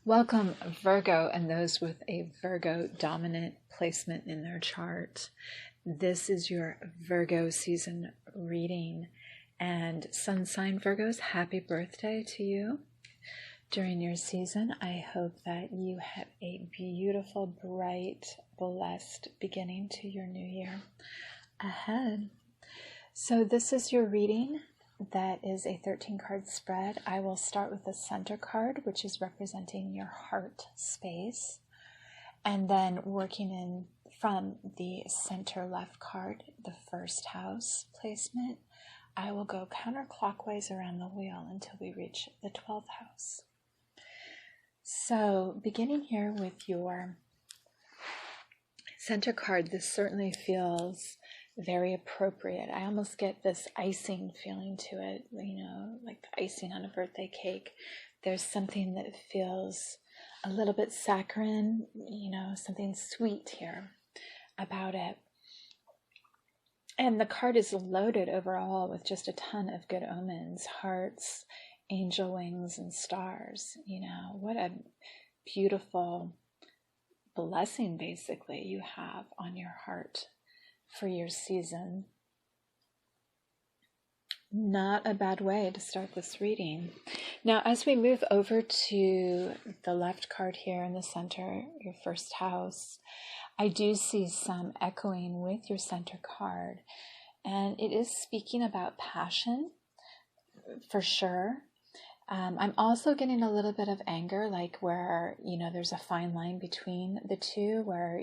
Welcome, Virgo, and those with a Virgo dominant placement in their chart. This is your Virgo season reading. And Sun sign Virgos, happy birthday to you during your season. I hope that you have a beautiful, bright, blessed beginning to your new year ahead. So this is your reading. That is a 13-card spread. I will start with the center card, which is representing your heart space, and then working in from the center left card, the first house placement. I will go counterclockwise around the wheel until we reach the 12th house. So beginning here with your center card, this certainly feels very appropriate. I almost get this icing feeling to it, like the icing on a birthday cake. There's something that feels a little bit saccharine, something sweet here about it. And the card is loaded overall with just a ton of good omens, hearts, angel wings, and stars. What a beautiful blessing, basically, you have on your heart for your season. Not a bad way to start this reading. Now, as we move over to the left card here in the center, your first house, I do see some echoing with your center card, and it is speaking about passion for sure. I'm also getting a little bit of anger, like where, there's a fine line between the two, where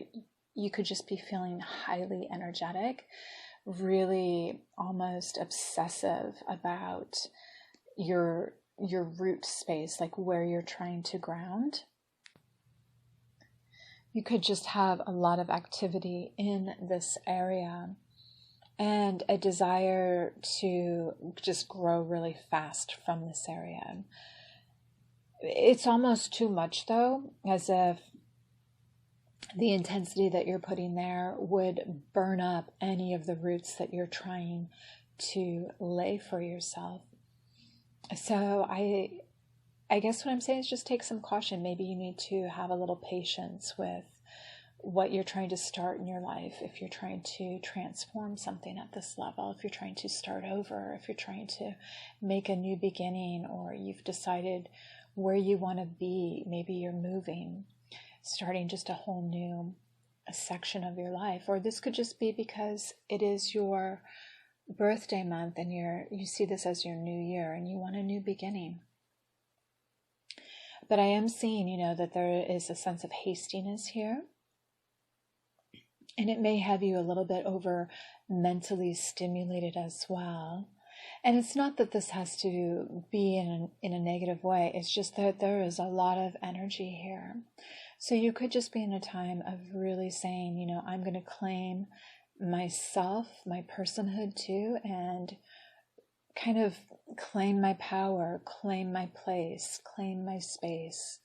you could just be feeling highly energetic, really almost obsessive about your root space, like where you're trying to ground. You could just have a lot of activity in this area and a desire to just grow really fast from this area. It's almost too much, though, as if the intensity that you're putting there would burn up any of the roots that you're trying to lay for yourself. So I guess what I'm saying is just take some caution. Maybe you need to have a little patience with what you're trying to start in your life. If you're trying to transform something at this level, if you're trying to start over, if you're trying to make a new beginning, or you've decided where you want to be, maybe you're moving, starting just a whole new section of your life. Or this could just be because it is your birthday month and you see this as your new year and you want a new beginning. But I am seeing, that there is a sense of hastiness here. And it may have you a little bit over mentally stimulated as well. And it's not that this has to be in a negative way. It's just that there is a lot of energy here. So you could just be in a time of really saying, I'm going to claim myself, my personhood too, and kind of claim my power, claim my place, claim my space,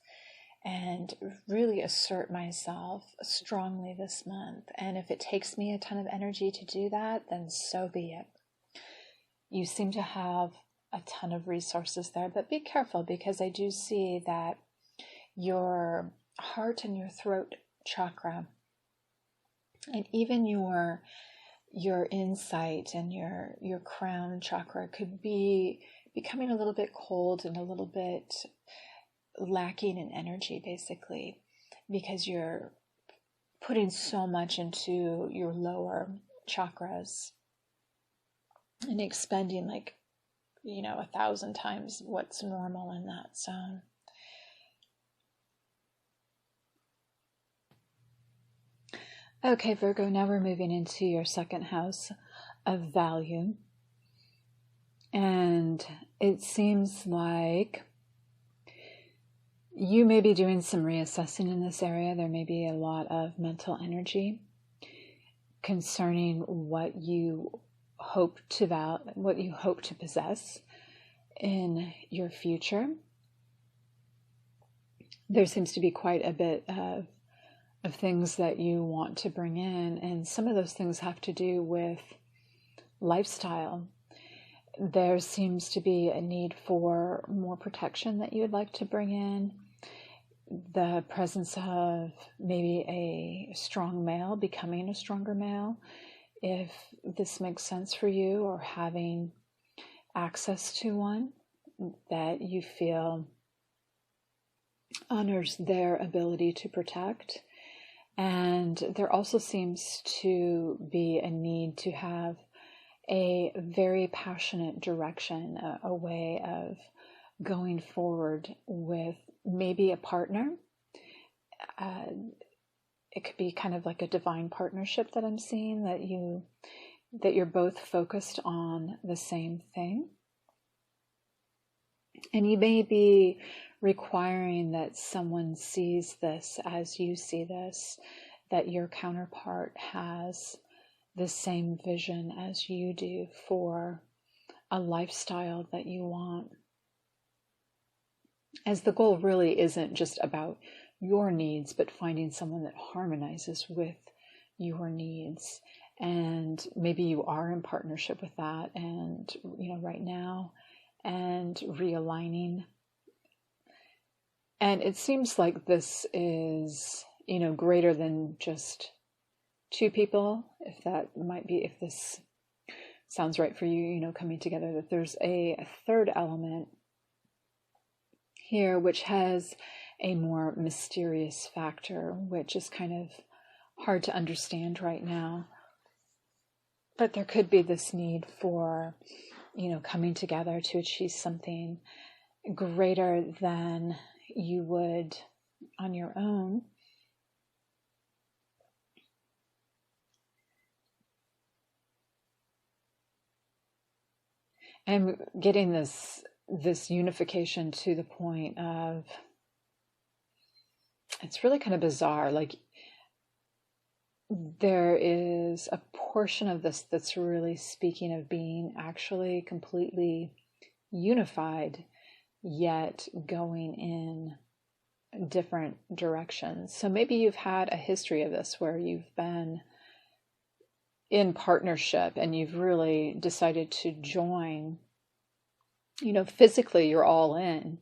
and really assert myself strongly this month. And if it takes me a ton of energy to do that, then so be it. You seem to have a ton of resources there, but be careful, because I do see that your heart and your throat chakra, and even your insight and your crown chakra could be becoming a little bit cold and a little bit lacking in energy, basically, because you're putting so much into your lower chakras and expending 1,000 times what's normal in that zone. Okay, Virgo, now we're moving into your second house of value. And it seems like you may be doing some reassessing in this area. There may be a lot of mental energy concerning what you hope to possess in your future. There seems to be quite a bit of things that you want to bring in, and some of those things have to do with lifestyle. There seems to be a need for more protection that you would like to bring in. the presence of maybe a strong male, becoming a stronger male, if this makes sense for you, or having access to one that you feel honors their ability to protect. And there also seems to be a need to have a very passionate direction, a way of going forward with maybe a partner. It could be kind of like a divine partnership that I'm seeing, that you're both focused on the same thing. And you may be requiring that someone sees this as you see this, that your counterpart has the same vision as you do for a lifestyle that you want. As the goal really isn't just about your needs, but finding someone that harmonizes with your needs. And maybe you are in partnership with that, and right now, and realigning. And it seems like this is greater than just two people, if this sounds right for you, coming together, that there's a third element here, which has a more mysterious factor, which is kind of hard to understand right now. But there could be this need for, coming together to achieve something greater than you would on your own. And getting this unification to the point of, it's really kind of bizarre. Like, there is a portion of this that's really speaking of being actually completely unified, yet going in different directions. So maybe you've had a history of this where you've been in partnership and you've really decided to join. Physically you're all in,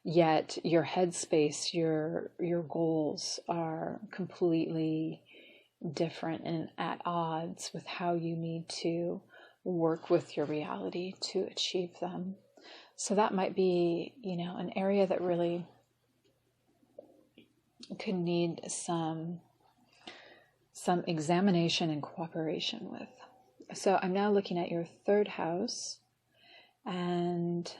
yet your headspace, your goals are completely different and at odds with how you need to work with your reality to achieve them. So that might be, an area that really could need some examination and cooperation with. So I'm now looking at your third house, and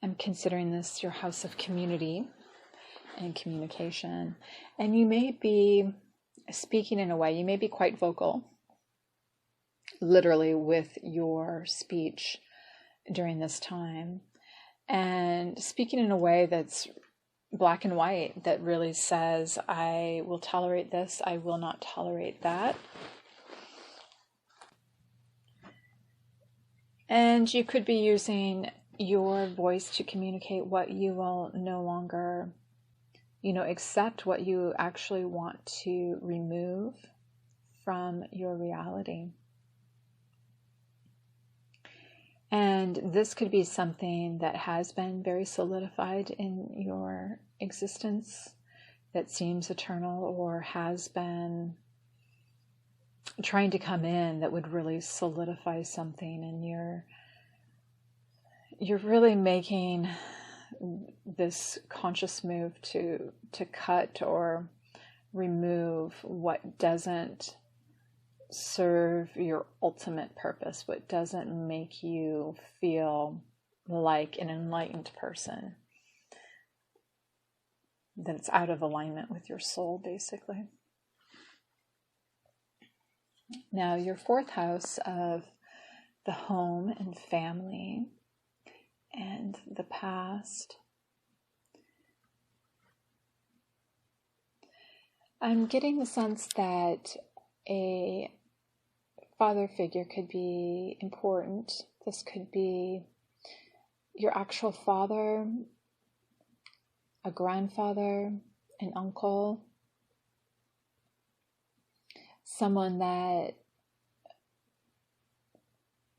I'm considering this your house of community and communication. And you may be speaking in a way, you may be quite vocal, literally, with your speech during this time, and speaking in a way that's black and white, that really says, I will tolerate this, I will not tolerate that. And you could be using your voice to communicate what you will no longer, accept, what you actually want to remove from your reality. And this could be something that has been very solidified in your existence, that seems eternal, or has been trying to come in, that would really solidify something, and you're really making this conscious move to cut or remove what doesn't serve your ultimate purpose, what doesn't make you feel like an enlightened person, that it's out of alignment with your soul, basically. Now, your fourth house of the home and family and the past. I'm getting the sense that a father figure could be important. This could be your actual father, a grandfather, an uncle, someone that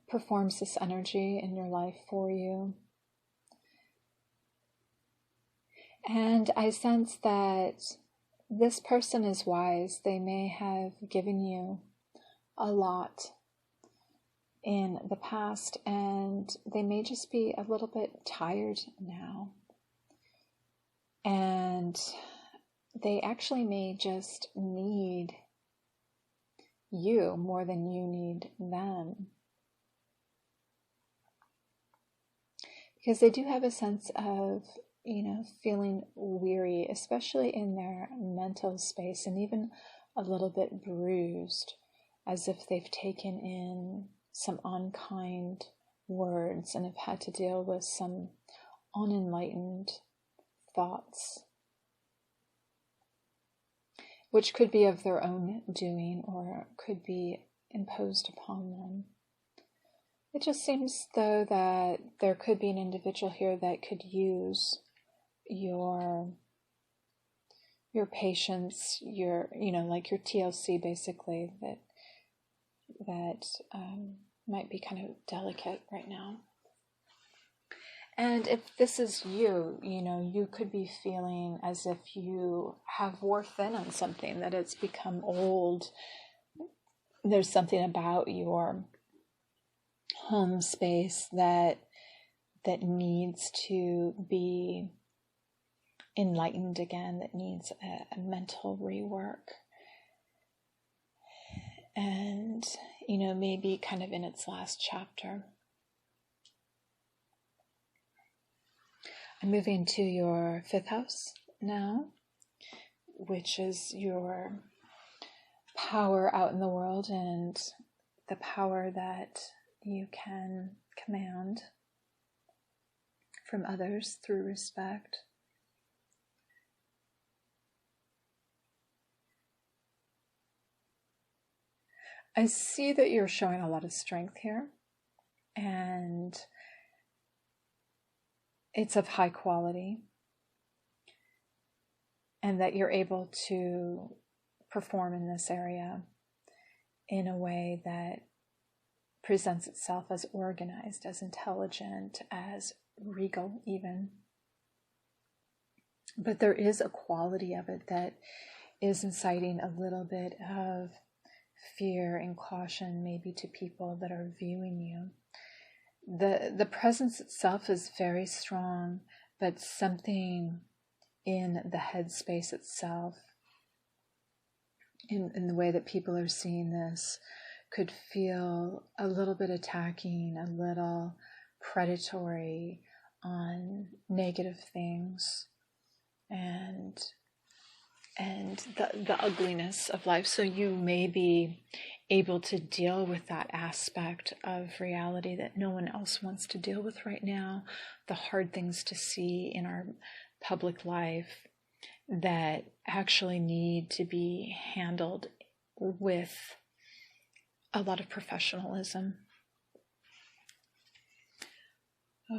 performs this energy in your life for you. And I sense that this person is wise. They may have given you a lot in the past, and they may just be a little bit tired now. And they actually may just need you more than you need them. Because they do have a sense of, feeling weary, especially in their mental space, and even a little bit bruised, as if they've taken in some unkind words and have had to deal with some unenlightened thoughts, which could be of their own doing or could be imposed upon them. It just seems, though, that there could be an individual here that could use your patience, your TLC, basically, that might be kind of delicate right now. And if this is you, you could be feeling as if you have wore thin on something, that it's become old. There's something about your home space that needs to be enlightened again, that needs a mental rework. And, maybe kind of in its last chapter. I'm moving to your 5th house now, which is your power out in the world and the power that you can command from others through respect. I see that you're showing a lot of strength here, and it's of high quality, and that you're able to perform in this area in a way that presents itself as organized, as intelligent, as regal even. But there is a quality of it that is inciting a little bit of fear and caution, maybe, to people that are viewing you. The presence itself is very strong, but something in the headspace itself, in the way that people are seeing this, could feel a little bit attacking, a little predatory on negative things and the ugliness of life. So you may be able to deal with that aspect of reality that no one else wants to deal with right now, the hard things to see in our public life that actually need to be handled with a lot of professionalism.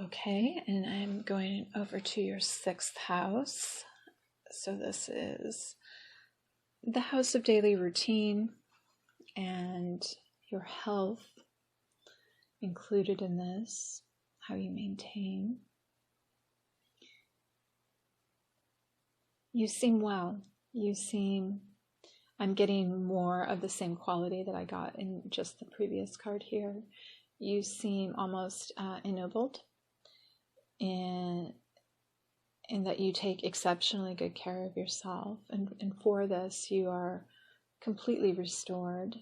Okay, and I'm going over to your 6th house. So this is the house of daily routine and your health included in this, how you maintain. You seem well. I'm getting more of the same quality that I got in just the previous card here. You seem almost ennobled in that you take exceptionally good care of yourself. And for this, you are completely restored.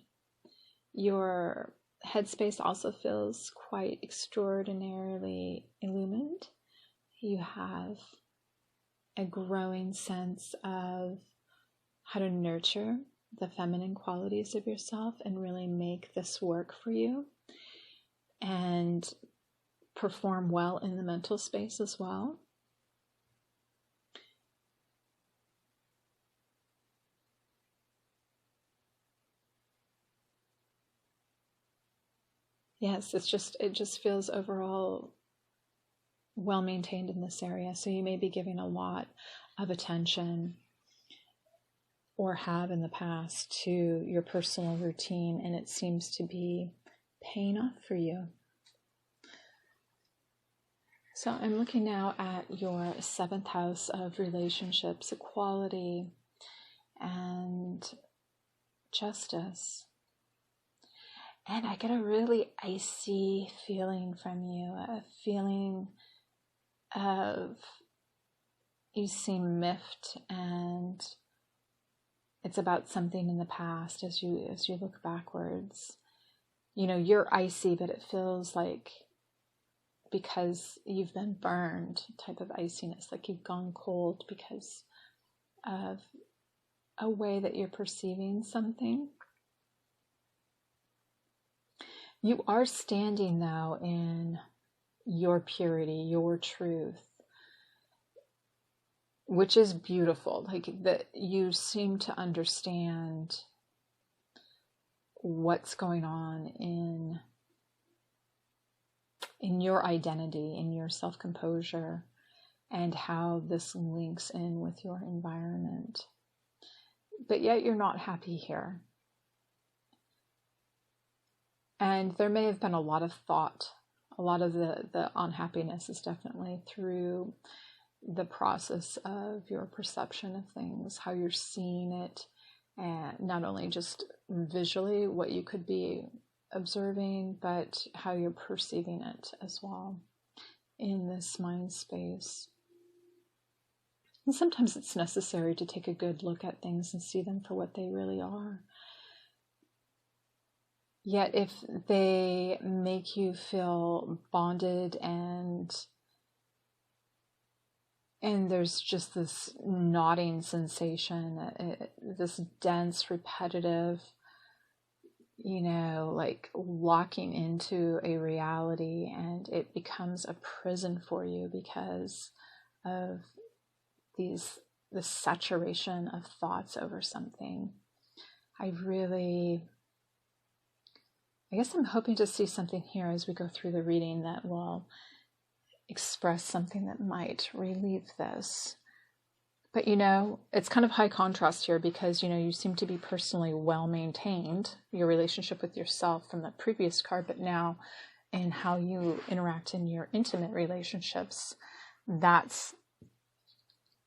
Your headspace also feels quite extraordinarily illumined. You have a growing sense of how to nurture the feminine qualities of yourself and really make this work for you and perform well in the mental space as well. Yes, it just feels overall well maintained in this area. So you may be giving a lot of attention, or have in the past, to your personal routine, and it seems to be paying off for you. So I'm looking now at your 7th house of relationships, equality, and justice. And I get a really icy feeling from you, a feeling of you seem miffed, and it's about something in the past as you look backwards. You know, you're icy, but it feels like because you've been burned type of iciness, like you've gone cold because of a way that you're perceiving something. You are standing though in your purity, your truth, which is beautiful. Like that you seem to understand what's going on in your identity, in your self-composure, and how this links in with your environment. But yet you're not happy here. And there may have been a lot of thought. A lot of the unhappiness is definitely through the process of your perception of things, how you're seeing it, and not only just visually what you could be observing, but how you're perceiving it as well in this mind space. And sometimes it's necessary to take a good look at things and see them for what they really are. Yet if they make you feel bonded and there's just this knotting sensation, this dense, repetitive, like locking into a reality, and it becomes a prison for you because of this saturation of thoughts over something. I guess I'm hoping to see something here as we go through the reading that will express something that might relieve this. But it's kind of high contrast here because you seem to be personally well maintained, your relationship with yourself from the previous card, but now in how you interact in your intimate relationships, that's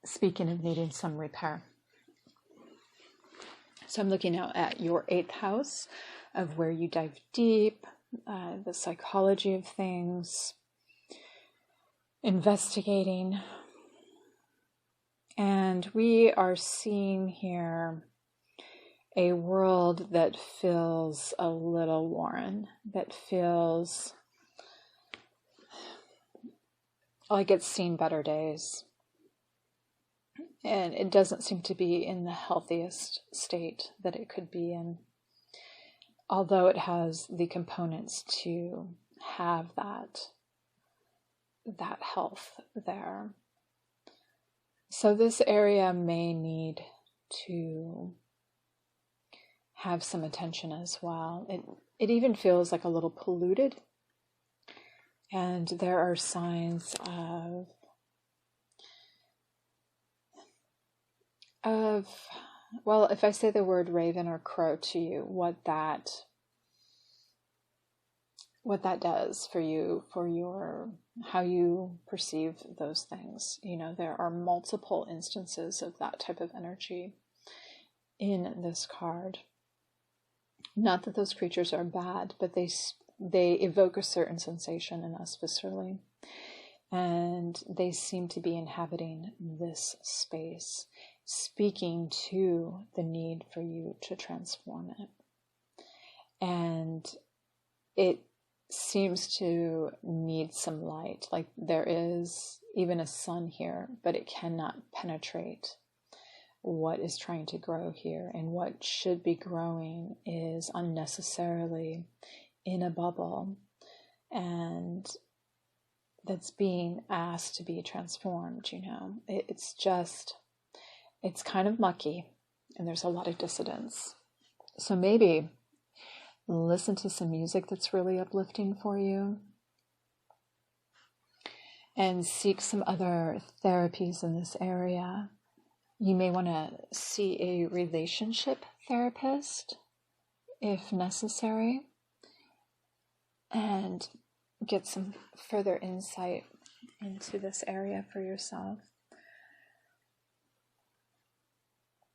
speaking of needing some repair. So I'm looking now at your 8th house of where you dive deep, the psychology of things, investigating. And we are seeing here a world that feels a little worn, that feels like it's seen better days. And it doesn't seem to be in the healthiest state that it could be in, although it has the components to have that health there. So this area may need to have some attention as well. It even feels like a little polluted. And there are signs of well, if I say the word raven or crow to you, what that does for you, for your how you perceive those things. There are multiple instances of that type of energy in this card. Not that those creatures are bad, but they evoke a certain sensation in us viscerally. And they seem to be inhabiting this space, speaking to the need for you to transform it. And it seems to need some light. Like there is even a sun here, but it cannot penetrate what is trying to grow here. And what should be growing is unnecessarily in a bubble, and that's being asked to be transformed. It's kind of mucky, and there's a lot of dissidence. So maybe listen to some music that's really uplifting for you, and seek some other therapies in this area. You may want to see a relationship therapist if necessary, and get some further insight into this area for yourself.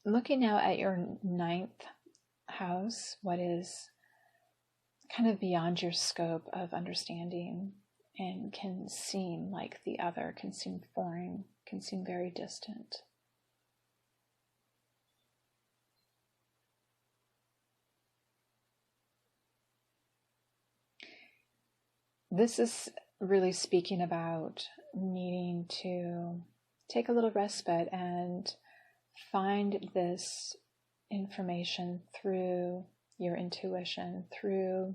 Looking now at your 9th house, what is kind of beyond your scope of understanding and can seem like the other, can seem foreign, can seem very distant. This is really speaking about needing to take a little respite and find this information through your intuition, through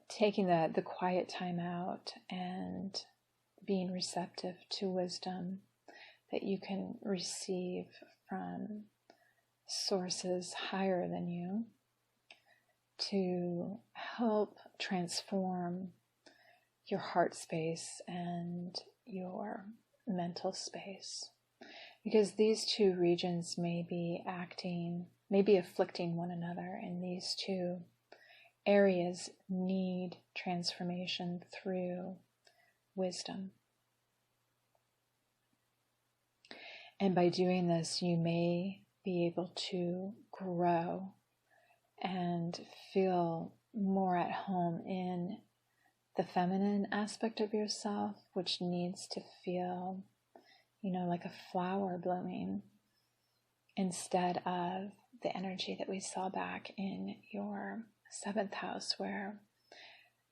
taking the quiet time out and being receptive to wisdom that you can receive from sources higher than you to help transform your heart space and your mental space. Because these two regions may be afflicting one another, and these two areas need transformation through wisdom. And by doing this, you may be able to grow and feel more at home in the feminine aspect of yourself, which needs to feel, like a flower blooming, instead of the energy that we saw back in your 7th house, where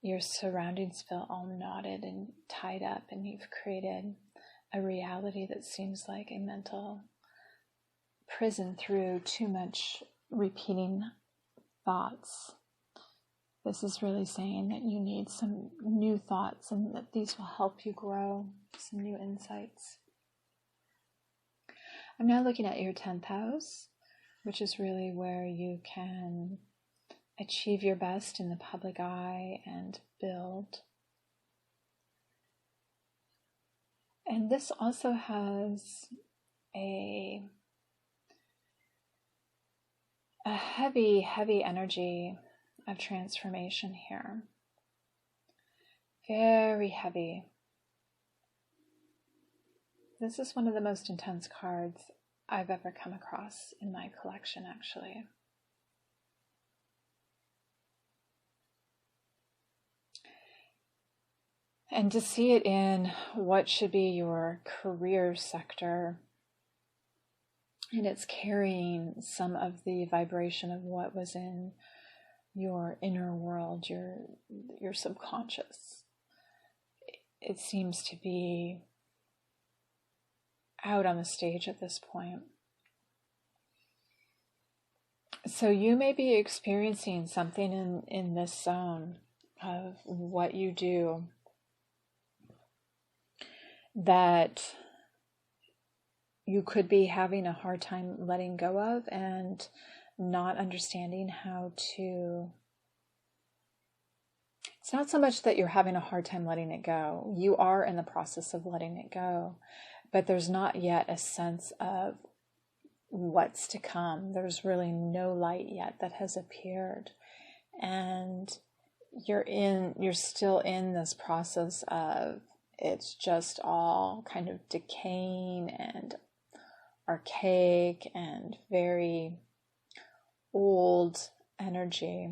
your surroundings feel all knotted and tied up, and you've created a reality that seems like a mental prison through too much repeating thoughts. This is really saying that you need some new thoughts, and that these will help you grow some new insights. I'm now looking at your 10th house, which is really where you can achieve your best in the public eye and build. And this also has a heavy, heavy energy of transformation here. Very heavy. This is one of the most intense cards I've ever come across in my collection, actually. And to see it in what should be your career sector, and it's carrying some of the vibration of what was in your inner world, your subconscious. It seems to be out on the stage at this point. So you may be experiencing something in this zone of what you do that you could be having a hard time letting go of, and not understanding how to. It's not so much that you're having a hard time letting it go. You are in the process of letting it go, but there's not yet a sense of what's to come. There's really no light yet that has appeared, and you're still in this process of, it's just all kind of decaying and archaic and very old energy.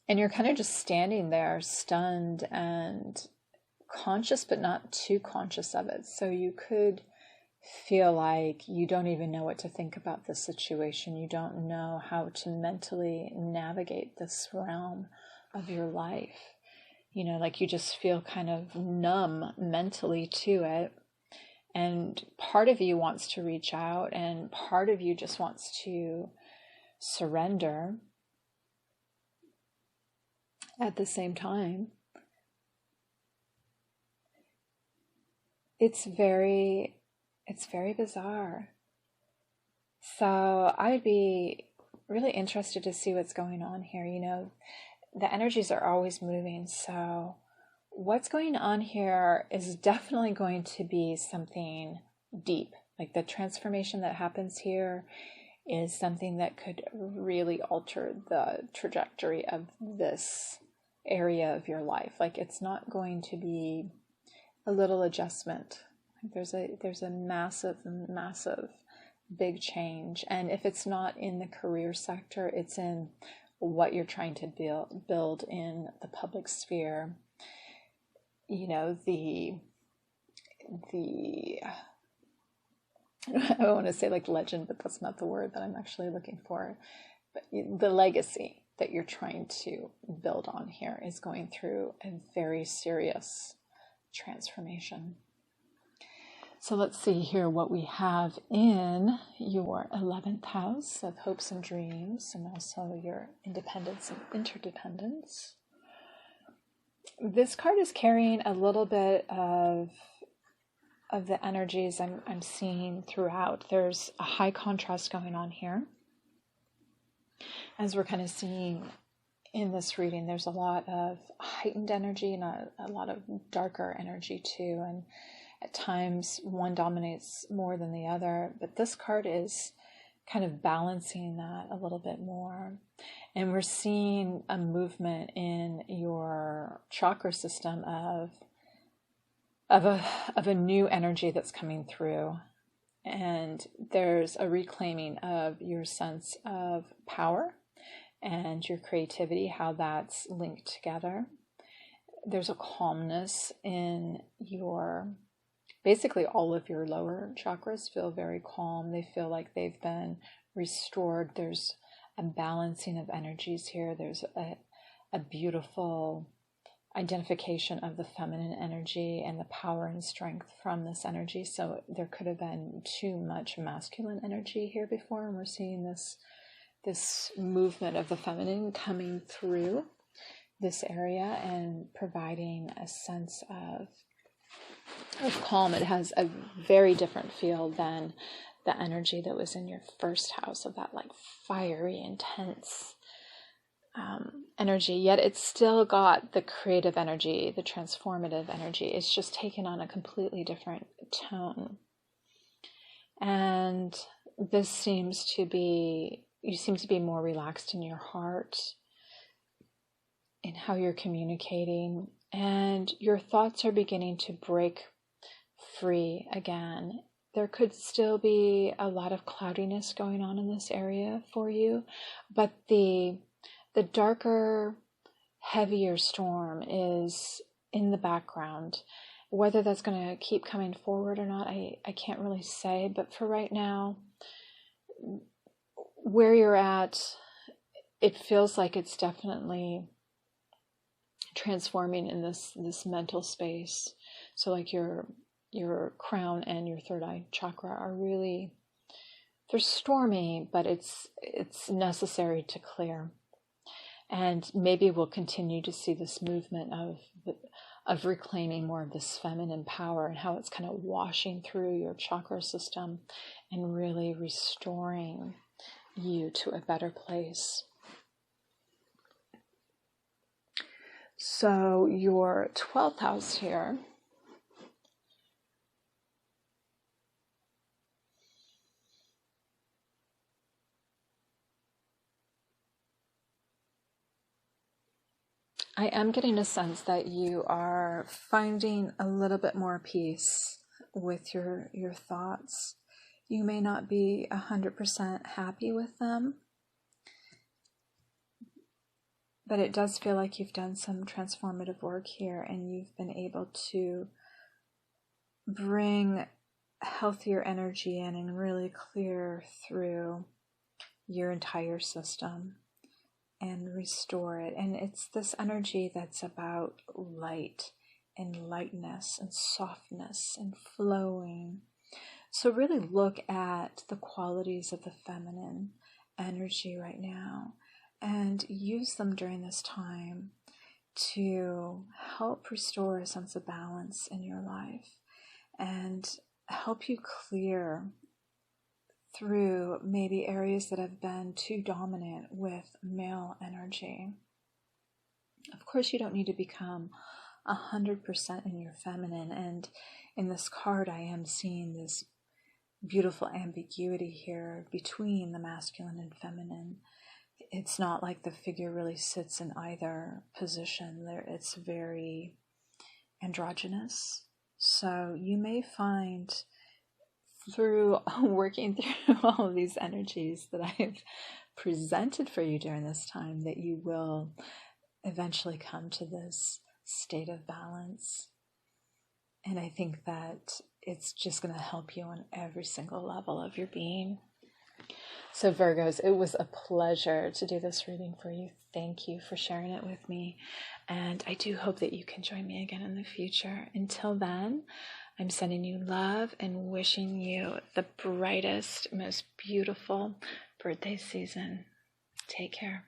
And you're kind of just standing there stunned and conscious, but not too conscious of it. So you could feel like you don't even know what to think about this situation. You don't know how to mentally navigate this realm of your life. Like you just feel kind of numb mentally to it. And part of you wants to reach out, and part of you just wants to surrender at the same time. It's very bizarre. So I'd be really interested to see what's going on here. The energies are always moving. So what's going on here is definitely going to be something deep. Like the transformation that happens here is something that could really alter the trajectory of this area of your life. Like, it's not going to be a little adjustment. There's a massive, massive big change. And if it's not in the career sector, it's in what you're trying to build in the public sphere. You know, the I want to say like legend, but that's not the word that I'm actually looking for. But the legacy that you're trying to build on here is going through a very serious transformation. So let's see here what we have in your 11th house of hopes and dreams, and also your independence and interdependence. This card is carrying a little bit of the energies I'm seeing throughout. There's a high contrast going on here. As we're kind of seeing in this reading, there's a lot of heightened energy and a lot of darker energy too. And at times one dominates more than the other, but this card is kind of balancing that a little bit more. And we're seeing a movement in your chakra system of a new energy that's coming through. And there's a reclaiming of your sense of power and your creativity, how that's linked together. There's a calmness in basically all of your lower chakras feel very calm. They feel like they've been restored. There's a balancing of energies here. There's a beautiful identification of the feminine energy and the power and strength from this energy. So there could have been too much masculine energy here before, and we're seeing this movement of the feminine coming through this area and providing a sense of calm. It has a very different feel than the energy that was in your first house of that like fiery, intense energy, yet it's still got the creative energy, the transformative energy. It's just taken on a completely different tone. And you seem to be more relaxed in your heart, in how you're communicating, and your thoughts are beginning to break free again. There could still be a lot of cloudiness going on in this area for you, but the darker, heavier storm is in the background. Whether that's going to keep coming forward or not, I can't really say. But for right now, where you're at, it feels like it's definitely transforming in this mental space. So like your crown and your third eye chakra are really, they're stormy, but it's necessary to clear. And maybe we'll continue to see this movement of reclaiming more of this feminine power and how it's kind of washing through your chakra system and really restoring you to a better place. So your 12th house here, I am getting a sense that you are finding a little bit more peace with your thoughts. You may not be 100% happy with them, but it does feel like you've done some transformative work here and you've been able to bring healthier energy in and really clear through your entire system and restore it. And it's this energy that's about light and lightness and softness and flowing. So really look at the qualities of the feminine energy right now and use them during this time to help restore a sense of balance in your life and help you clear through maybe areas that have been too dominant with male energy. Of course, you don't need to become 100% in your feminine. And in this card, I am seeing this beautiful ambiguity here between the masculine and feminine. it's not like the figure really sits in either position. It's very androgynous. So you may find through working through all of these energies that I've presented for you during this time that you will eventually come to this state of balance. And I think that it's just going to help you on every single level of your being. So Virgos, it was a pleasure to do this reading for you. Thank you for sharing it with me. And I do hope that you can join me again in the future. Until then, I'm sending you love and wishing you the brightest, most beautiful birthday season. Take care.